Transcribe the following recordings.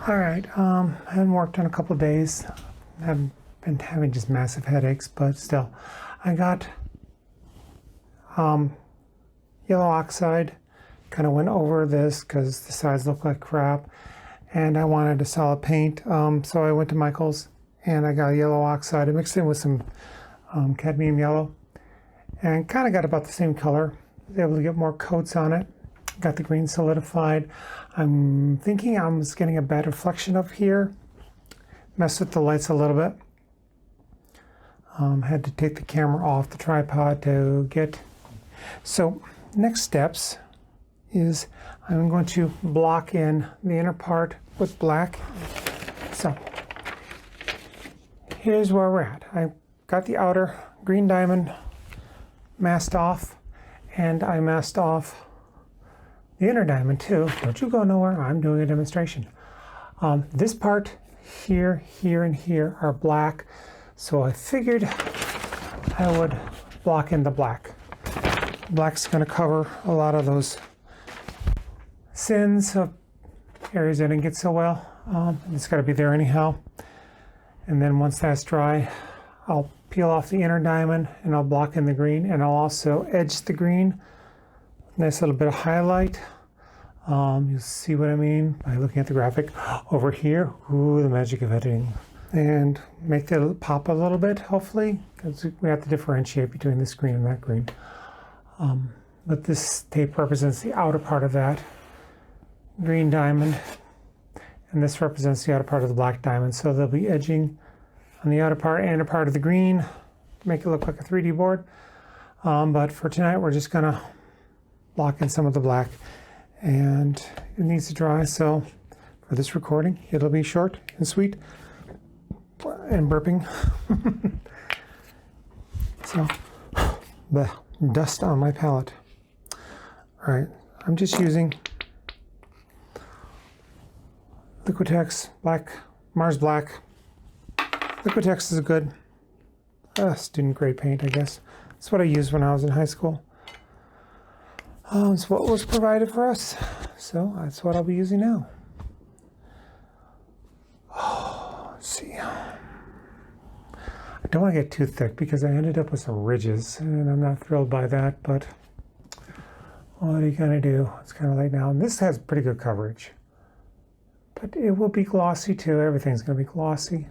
All right, I haven't worked in a couple of days. I've been having just massive headaches, but still. I got yellow oxide, kind of went over this because the sides look like crap, and I wanted a solid paint, so I went to Michael's and I got yellow oxide. I mixed it with some cadmium yellow and kind of got about the same color. I was able to get more coats on it. Got the green solidified. I'm thinking I was getting a bad reflection up here. Messed with the lights a little bit. Had to take the camera off the tripod to get. So next steps is I'm going to block in the inner part with black. So here's where we're at. I got the outer green diamond masked off, and I masked off the inner diamond too. Don't you go nowhere, I'm doing a demonstration. This part here, here, and here are black, so I figured I would block in the black. Black's going to cover a lot of those sins of areas that didn't get so well. It's got to be there anyhow. And then once that's dry, I'll peel off the inner diamond and I'll block in the green, and I'll also edge the green. Nice little bit of highlight. You'll see what I mean by looking at the graphic over here. Ooh, the magic of editing. And make it pop a little bit, hopefully, because we have to differentiate between this green and that green. But this tape represents the outer part of that green diamond, and this represents the outer part of the black diamond. So they'll be edging on the outer part and a part of the green to make it look like a 3D board. But for tonight, we're just gonna block in some of the black, and it needs to dry. So for this recording, it'll be short and sweet and burping. So the dust on my palette. All right, I'm just using Liquitex black, Mars Black. Liquitex is a good student grade paint, I guess. That's what I used when I was in high school. It's what was provided for us, so that's what I'll be using now. Oh, let's see. I don't want to get too thick because I ended up with some ridges, and I'm not thrilled by that, but what are you going to do? It's kind of late now, and this has pretty good coverage. But it will be glossy too. Everything's going to be glossy.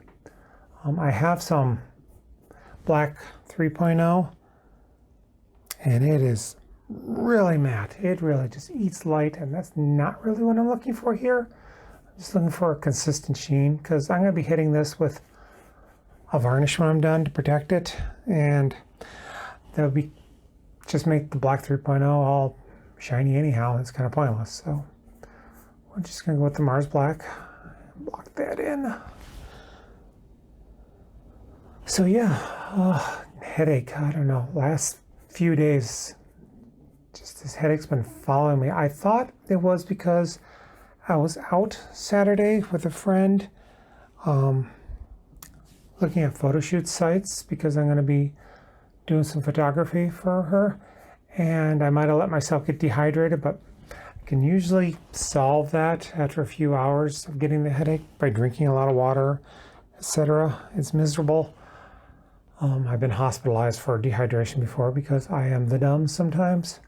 I have some black 3.0, and it is really matte. It really just eats light, and that's not really what I'm looking for here. I'm just looking for a consistent sheen, because I'm going to be hitting this with a varnish when I'm done to protect it, and that would be just make the black 3.0 all shiny anyhow. It's kind of pointless. So we're just going to go with the Mars Black, block that in. So yeah, headache, I don't know, last few days, just this headache's been following me. I thought it was because I was out Saturday with a friend looking at photo shoot sites, because I'm going to be doing some photography for her, and I might have let myself get dehydrated, but I can usually solve that after a few hours of getting the headache by drinking a lot of water, etc. It's miserable. I've been hospitalized for dehydration before because I am the dumb sometimes,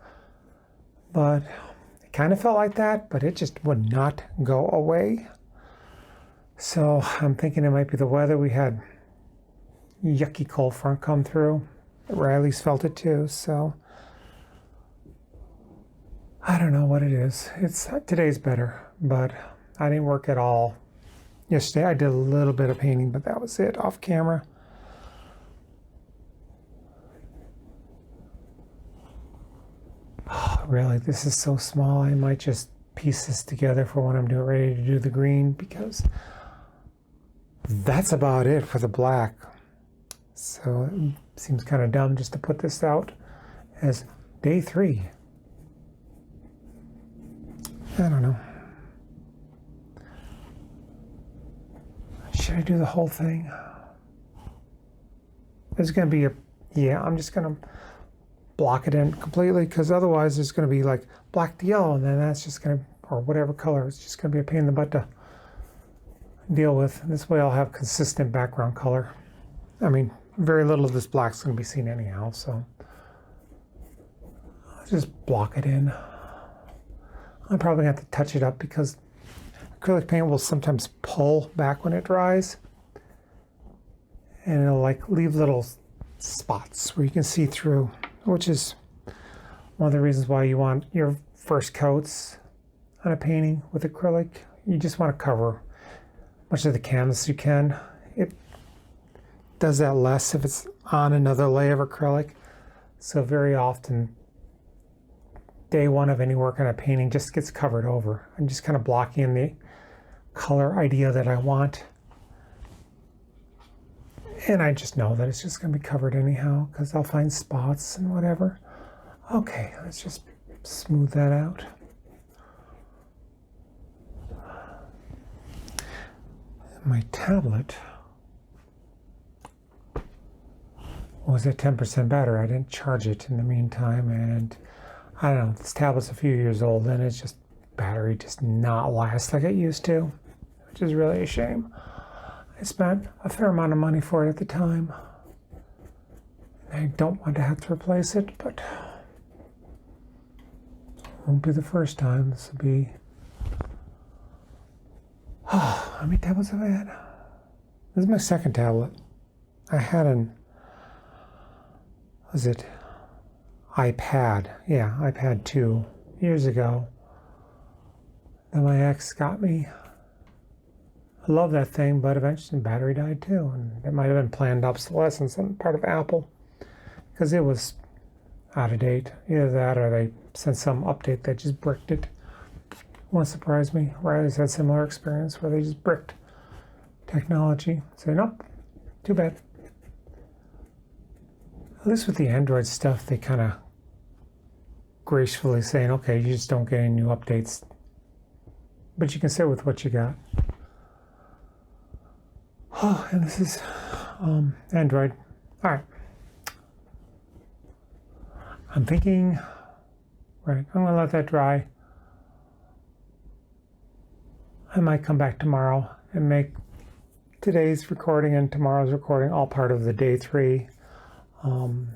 but it kind of felt like that, but it just would not go away. So I'm thinking it might be the weather. We had yucky cold front come through. Riley's felt it too, so I don't know what it is. Today's better, but I didn't work at all yesterday. I did a little bit of painting, but that was it off camera. Oh, really, this is so small. I might just piece this together for when I'm ready to do the green, because that's about it for the black. So it seems kind of dumb just to put this out as day 3. I don't know. Should I do the whole thing? There's going to be yeah, I'm just going to block it in completely, because otherwise there's going to be like black to yellow, and then that's just going to, or whatever color, it's just going to be a pain in the butt to deal with. This way I'll have consistent background color. I mean, very little of this black's going to be seen anyhow, so I'll just block it in. I'm probably going to have to touch it up because acrylic paint will sometimes pull back when it dries, and it'll like leave little spots where you can see through, which is one of the reasons why you want your first coats on a painting with acrylic. You just want to cover much of the canvas you can. It does that less if it's on another layer of acrylic. So very often, day one of any work on a painting just gets covered over. I'm just kind of blocking in the color idea that I want. And I just know that it's just going to be covered anyhow because I'll find spots and whatever. Okay, let's just smooth that out. My tablet was at 10% battery. I didn't charge it in the meantime, and I don't know, this tablet's a few years old and it's just battery just not last like it used to, which is really a shame. I spent a fair amount of money for it at the time. I don't want to have to replace it, but it won't be the first time. This will be... Oh, how many tablets have I had? This is my second tablet. I had an... Was it iPad? Yeah, iPad 2 years ago. Then my ex got me. I love that thing, but eventually the battery died too. And it might have been planned obsolescence on part of Apple because it was out of date. Either that or they sent some update that just bricked it. Won't surprise me. Riley's had similar experience where they just bricked technology. So nope, too bad. At least with the Android stuff, they kind of gracefully saying, okay, you just don't get any new updates, but you can sit with what you got. Oh, and this is Android. All right. I'm thinking, right, I'm gonna let that dry. I might come back tomorrow and make today's recording and tomorrow's recording all part of the day 3. I don't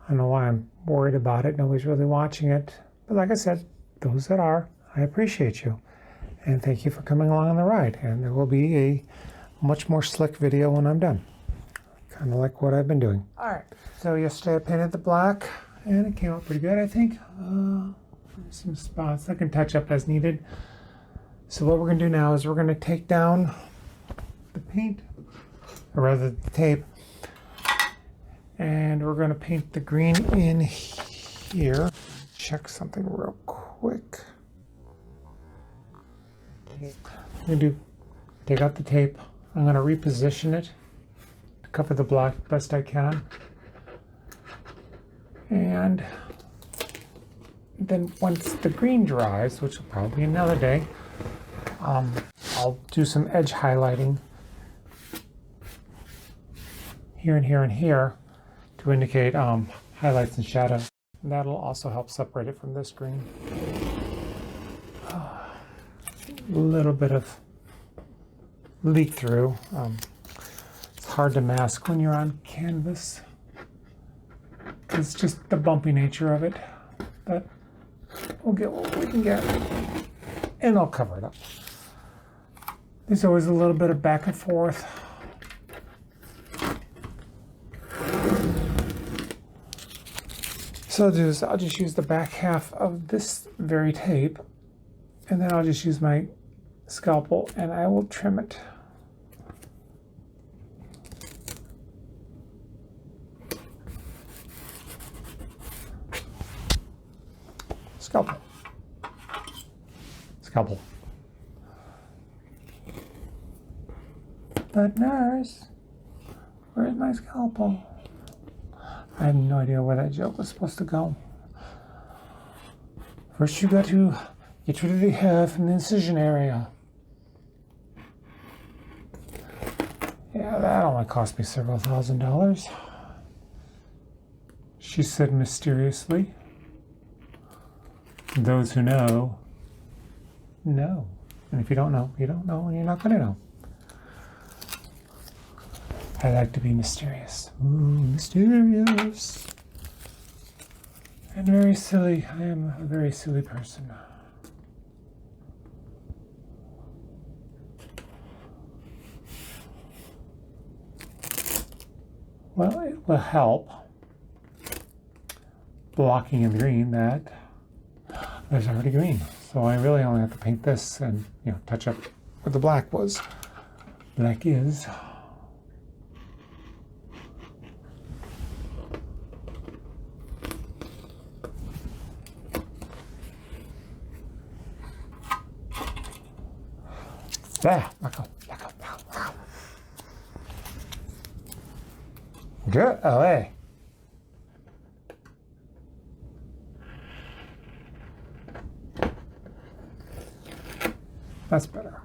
know why I'm worried about it. Nobody's really watching it. But like I said, those that are, I appreciate you. And thank you for coming along on the ride. And there will be a much more slick video when I'm done. Kind of like what I've been doing. All right. So yesterday I painted the black and it came out pretty good, I think. Some spots I can touch up as needed. So what we're going to do now is we're going to take down the paint, or rather the tape, and we're going to paint the green in here. Check something real quick. I'm going to take out the tape. I'm going to reposition it to cover the black best I can. And then once the green dries, which will probably be another day, I'll do some edge highlighting here and here and here to indicate highlights and shadows. And that'll also help separate it from this green. A little bit of leak through. It's hard to mask when you're on canvas. It's just the bumpy nature of it, but we'll get what we can get, and I'll cover it up. There's always a little bit of back and forth. So I'll just use the back half of this very tape, and then I'll just use my scalpel and I will trim it. Scalpel. Scalpel. But nurse, where's my scalpel? I have no idea where that joke was supposed to go. First you got to get rid of the hair from the incision area. Yeah, that only cost me several $1,000s. She said mysteriously. Those who know, know. And if you don't know, you don't know, and you're not going to know. I like to be mysterious. Ooh, mysterious. And very silly. I am a very silly person. Well, it will help blocking in the green that there's already green. So I really only have to paint this and, you know, touch up where the black was. Black is. There, back up. Get away. That's better.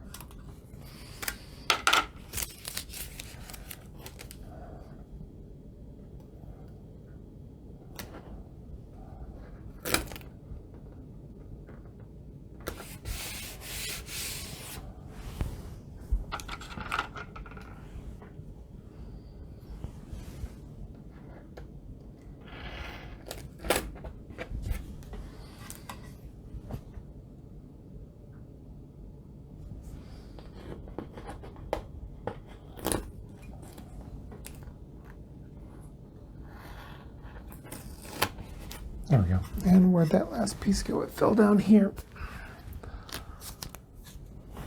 There we go. And where'd that last piece go? It fell down here.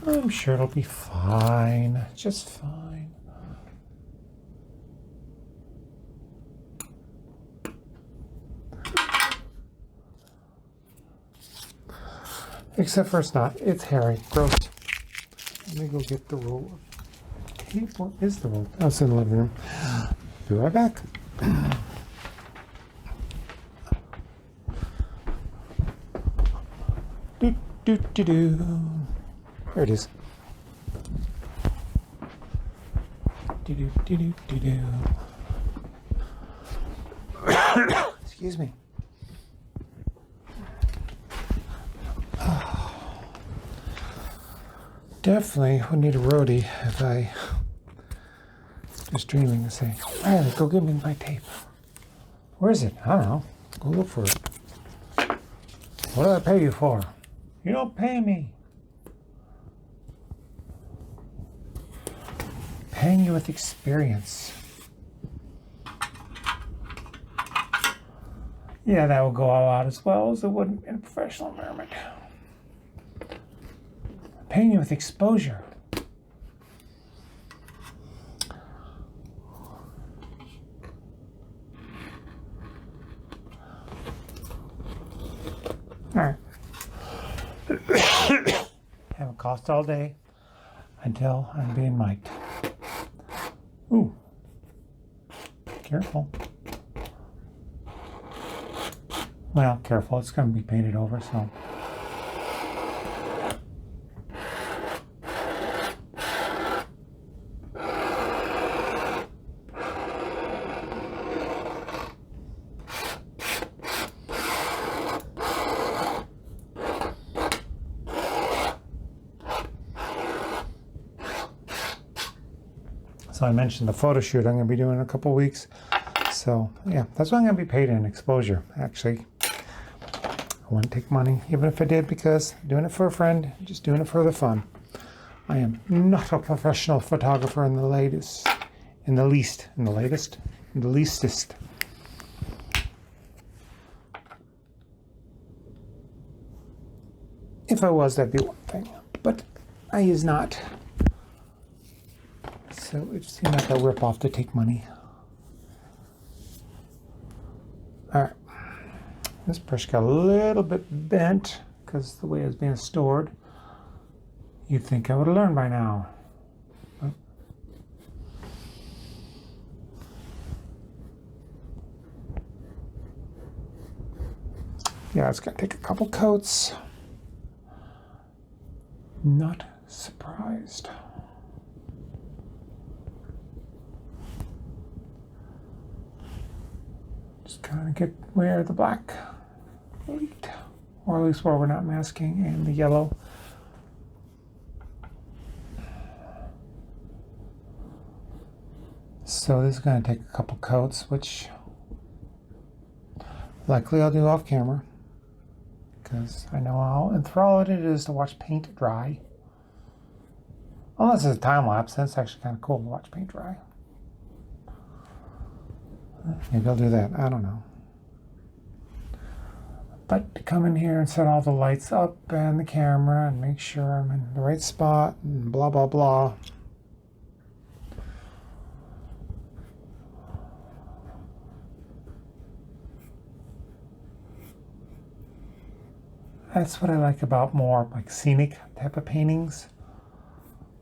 I'm sure it'll be fine. Just fine. Except for it's not. It's hairy. Gross. Let me go get the roll of tape. What is the roll? Oh, it's in the living room. Be right back. There it is. Excuse me. Definitely would need a roadie if I was dreaming to say, Riley, go give me my tape. Where is it? I don't know. Go look for it. What do I pay you for? You don't pay me. Paying you with experience. Yeah, that will go all out as well as it would in a professional environment. Paying you with exposure. All right. Haven't coughed all day until I'm being mic'd. Ooh. Careful. Well, careful. It's going to be painted over, so. So I mentioned the photo shoot I'm going to be doing in a couple weeks. So yeah, that's what I'm going to be paid in exposure, actually. I wouldn't take money, even if I did, because I'm doing it for a friend, just doing it for the fun. I am not a professional photographer in the leastest. If I was, that'd be one thing, but I is not. So it seemed like a rip-off to take money. All right, this brush got a little bit bent because the way it's being stored. You'd think I would have learned by now. But yeah, it's gonna take a couple coats. Not surprised. Just kind of get where the black leaked, or at least where we're not masking, and the yellow So this is going to take a couple coats, which likely I'll do off camera, because I know how enthralled it is to watch paint dry. Unless it's a time lapse, then it's actually kind of cool to watch paint dry. Maybe I'll do that, I don't know. But to come in here and set all the lights up and the camera and make sure I'm in the right spot and blah, blah, blah. That's what I like about more like scenic type of paintings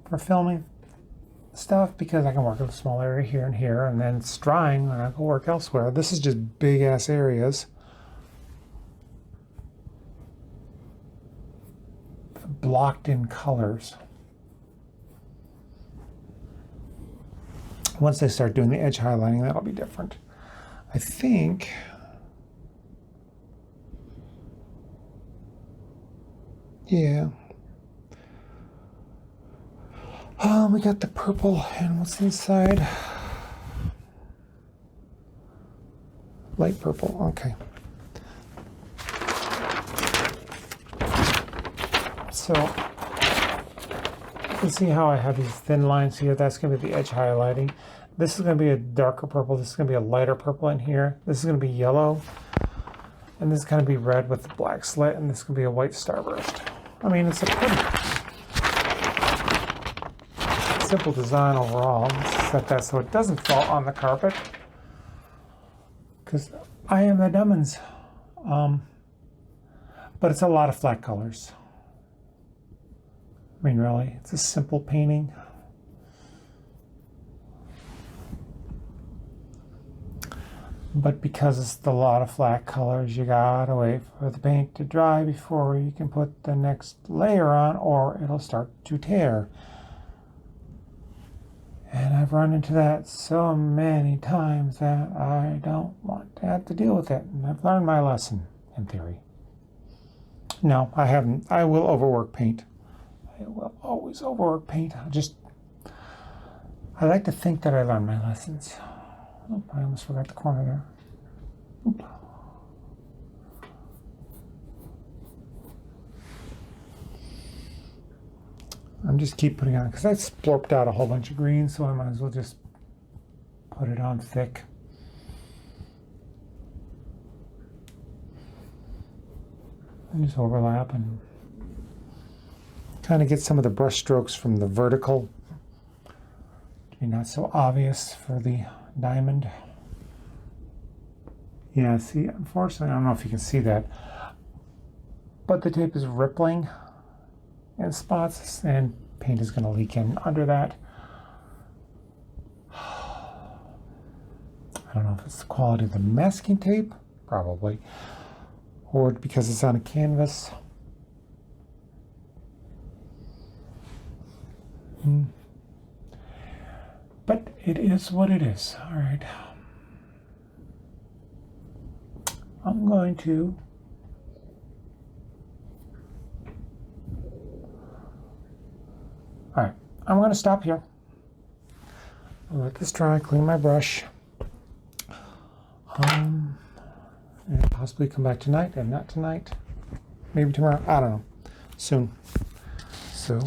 for filming stuff, because I can work in a small area here and here, and then it's drying and I go work elsewhere. This is just big ass areas. Blocked in colors. Once they start doing the edge highlighting, that'll be different. I think yeah. We got the purple, and what's inside? Light purple, okay. So, you can see how I have these thin lines here. That's going to be the edge highlighting. This is going to be a darker purple. This is going to be a lighter purple in here. This is going to be yellow. And this is going to be red with the black slit. And this is going to be a white starburst. I mean, it's a pretty simple design overall. Let's set that so it doesn't fall on the carpet, because I am the dumbins. But it's a lot of flat colors. I mean, really, it's a simple painting. But because it's a lot of flat colors, you gotta wait for the paint to dry before you can put the next layer on, or it'll start to tear. And I've run into that so many times that I don't want to have to deal with it. And I've learned my lesson, in theory. No, I haven't. I will overwork paint. I will always overwork paint. I like to think that I learned my lessons. Oh, I almost forgot the corner there. Oop. I'm just keep putting on, because I splorped out a whole bunch of green, so I might as well just put it on thick. And just overlap and kind of get some of the brush strokes from the vertical to be not so obvious for the diamond. Yeah, see, unfortunately, I don't know if you can see that, but the tape is rippling in spots, and paint is going to leak in under that. I don't know if it's the quality of the masking tape, probably, or because it's on a canvas. But it is what it is. All right. I'm going to I'm going to stop here. I'll let this dry, clean my brush, and possibly come back tonight, and not tonight, maybe tomorrow, I don't know, soon. So